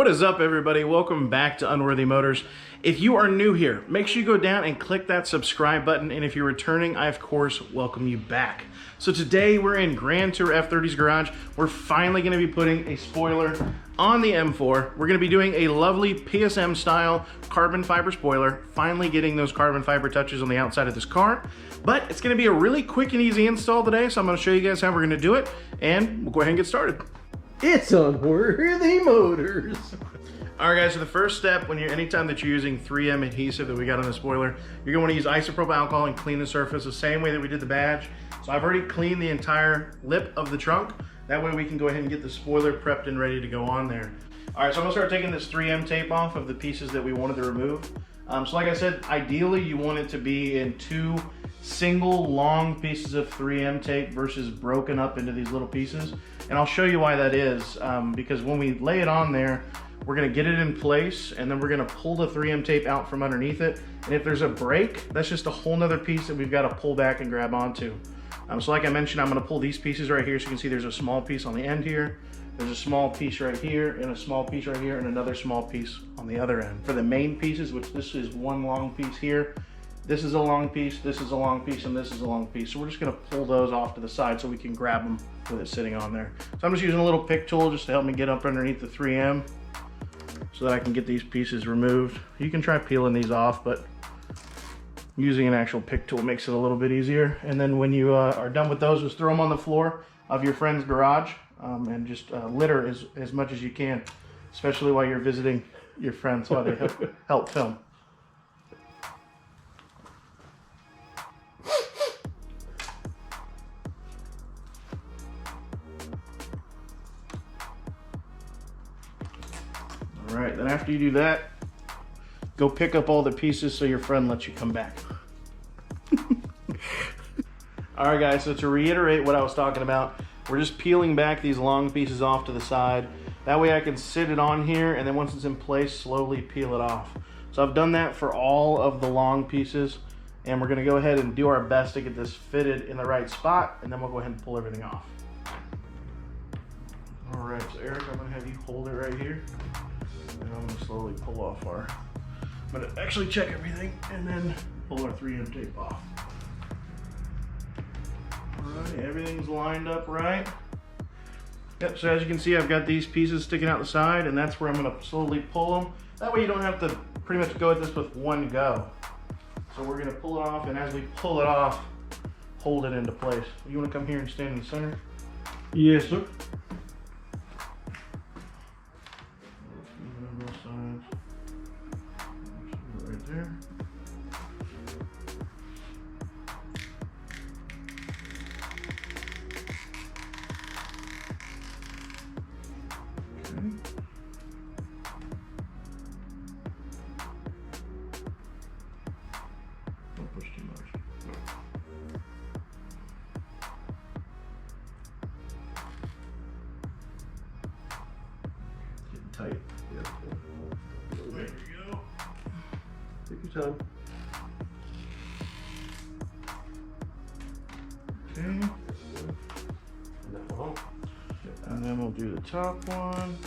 is up, everybody? Welcome back to Unworthy Motors. If you are new here, make sure you go down and click that subscribe button, and if you're returning, I of course welcome you back. So today we're in Grand Tour F30's garage. We're finally going to be putting a spoiler on the M4. We're going to be doing a lovely PSM style carbon fiber spoiler, finally getting those carbon fiber touches on the outside of this car. But it's going to be a really quick and easy install today, so I'm going to show you guys how we're going to do it, and we'll go ahead and get started. It's Unworthy Motors. All right, guys, so the first step, anytime that you're using 3M adhesive that we got on the spoiler, you're gonna want to use isopropyl alcohol and clean the surface the same way that we did the badge. So I've already cleaned the entire lip of the trunk. That way we can go ahead and get the spoiler prepped and ready to go on there. All right, so I'm gonna start taking this 3M tape off of the pieces that we wanted to remove. So like I said, ideally you want it to be in two single long pieces of 3M tape versus broken up into these little pieces. And I'll show you why that is, because when we lay it on there, we're gonna get it in place, and then we're gonna pull the 3M tape out from underneath it. And if there's a break, that's just a whole nother piece that we've gotta pull back and grab onto. So like I mentioned, I'm gonna pull these pieces right here, so you can see there's a small piece on the end here, there's a small piece right here, and a small piece right here, and another small piece on the other end. For the main pieces, which this is one long piece here, this is a long piece, this is a long piece, and this is a long piece. So we're just gonna pull those off to the side so we can grab them with it sitting on there. So I'm just using a little pick tool just to help me get up underneath the 3M so that I can get these pieces removed. You can try peeling these off, but using an actual pick tool makes it a little bit easier. And then when you are done with those, just throw them on the floor of your friend's garage and just litter as much as you can, especially while you're visiting your friends while they help film. All right, then after you do that, go pick up all the pieces so your friend lets you come back. All right, guys, so to reiterate what I was talking about, we're just peeling back these long pieces off to the side. That way I can sit it on here, and then once it's in place, slowly peel it off. So I've done that for all of the long pieces, and we're gonna go ahead and do our best to get this fitted in the right spot, and then we'll go ahead and pull everything off. All right, so Eric, I'm gonna have you hold it right here. And I'm gonna slowly pull off I'm gonna actually check everything and then pull our 3M tape off. All right, everything's lined up right. Yep, so as you can see, I've got these pieces sticking out the side, and that's where I'm gonna slowly pull them. That way you don't have to pretty much go at this with one go. So we're gonna pull it off, and as we pull it off, hold it into place. You wanna come here and stand in the center? Yes, sir. Right there. Okay. Don't push too much. It's getting tight. Yeah. There you go. Take your time. Okay. And then we'll do the top one.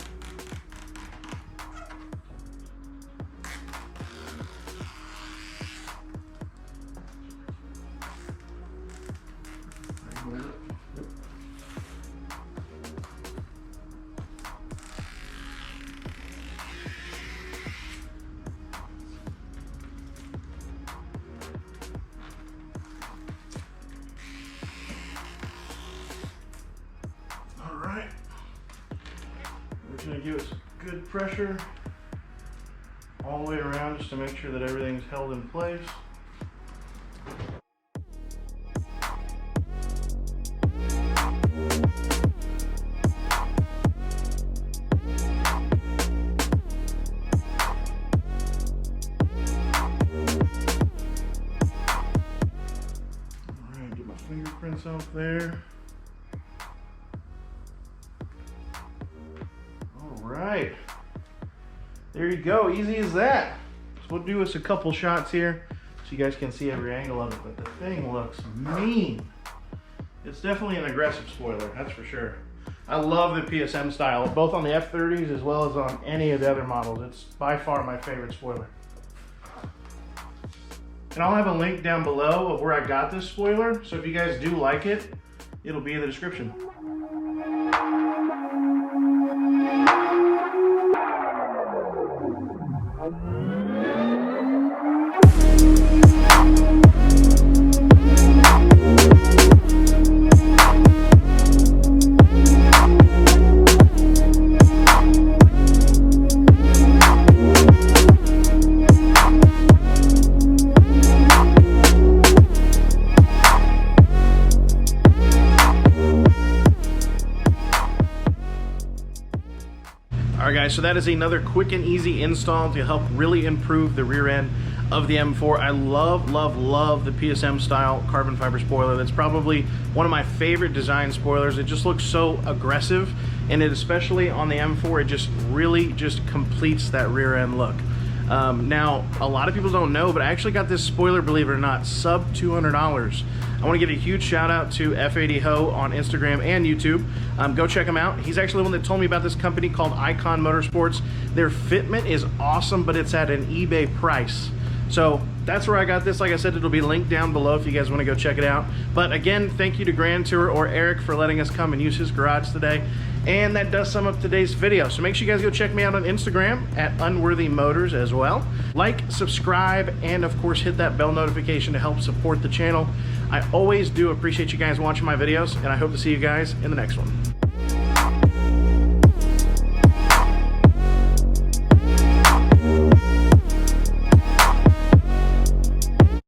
We're going to give it some good pressure all the way around just to make sure that everything's held in place. All right, get my fingerprints off there. Right, there you go, easy as that. So we'll do us a couple shots here so you guys can see every angle of it, but the thing looks mean. It's definitely an aggressive spoiler, that's for sure. I love the PSM style, both on the F30s as well as on any of the other models. It's by far my favorite spoiler. And I'll have a link down below of where I got this spoiler, so if you guys do like it, it'll be in the description. Alright guys, so that is another quick and easy install to help really improve the rear end of the M4. I love the PSM style carbon fiber spoiler. That's probably one of my favorite design spoilers. It just looks so aggressive, and it, especially on the M4, it just really just completes that rear end look. Now, a lot of people don't know, but I actually got this spoiler, believe it or not, sub $200. I want to give a huge shout out to F80 Ho on Instagram and YouTube. Go check him out. He's actually the one that told me about this company called Icon Motorsports. Their fitment is awesome, but it's at an eBay price. So that's where I got this. Like I said, it'll be linked down below if you guys want to go check it out. But again, thank you to Grand Tour or Eric for letting us come and use his garage today. And that does sum up today's video. So make sure you guys go check me out on Instagram at Unworthy Motors as well. Like, subscribe, and of course hit that bell notification to help support the channel. I always do appreciate you guys watching my videos, and I hope to see you guys in the next one.